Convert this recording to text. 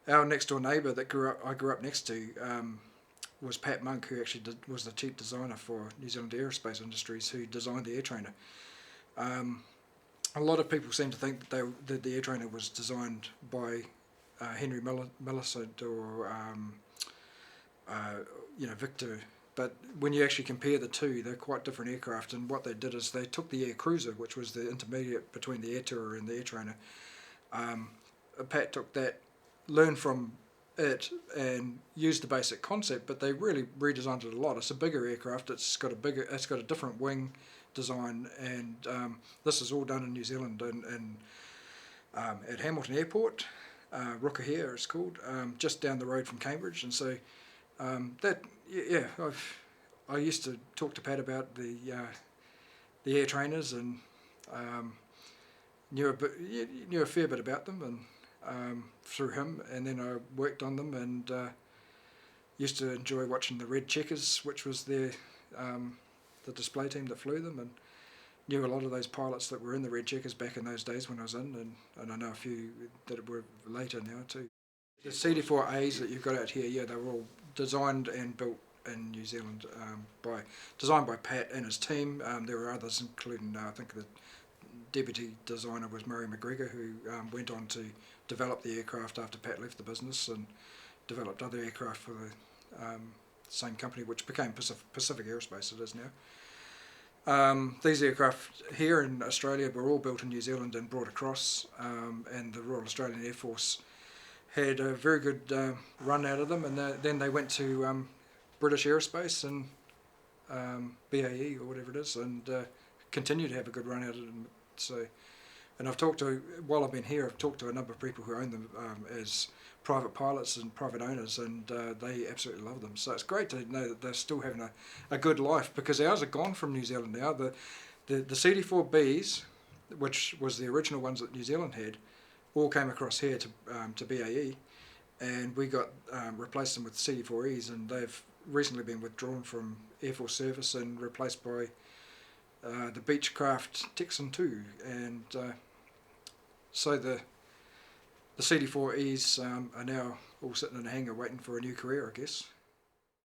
our next door neighbour that I grew up next to was Pat Monk, who actually was the chief designer for New Zealand Aerospace Industries, who designed the Air Trainer. A lot of people seem to think that the Air Trainer was designed by Henry Millicent or Victor, but when you actually compare the two, they're quite different aircraft. And what they did is they took the Air Cruiser, which was the intermediate between the Air Tourer and the Air Trainer. Pat took that, learned from it, and used the basic concept, but they really redesigned it a lot. It's a bigger aircraft. It's got a different wing design, and this is all done in New Zealand and at Hamilton Airport, Ohakea it's called, just down the road from Cambridge. And so I used to talk to Pat about the air trainers, and knew a fair bit about them, and through him, and then I worked on them, and used to enjoy watching the Red Checkers, which was the display team that flew them, and knew a lot of those pilots that were in the Red Checkers back in those days when I was in, and I know a few that were later now too. The CT4As that you've got out here, yeah, they were all designed and built in New Zealand, designed by Pat and his team. There were others, including I think the deputy designer was Murray McGregor, who went on to develop the aircraft after Pat left the business, and developed other aircraft for the same company, which became Pacific Aerospace, it is now. These aircraft here in Australia were all built in New Zealand and brought across, and the Royal Australian Air Force had a very good run out of them, and then they went to British Aerospace and BAE or whatever it is, and continue to have a good run out of them. So, and while I've been here, I've talked to a number of people who own them as private pilots and private owners, and they absolutely love them. So it's great to know that they're still having a good life, because ours are gone from New Zealand now. The CD4Bs, which was the original ones that New Zealand had, all came across here to BAE, and we got replaced them with CD4Es, and they've recently been withdrawn from Air Force service and replaced by the Beechcraft Texan 2, and so the CD4Es are now all sitting in a hangar waiting for a new career, I guess.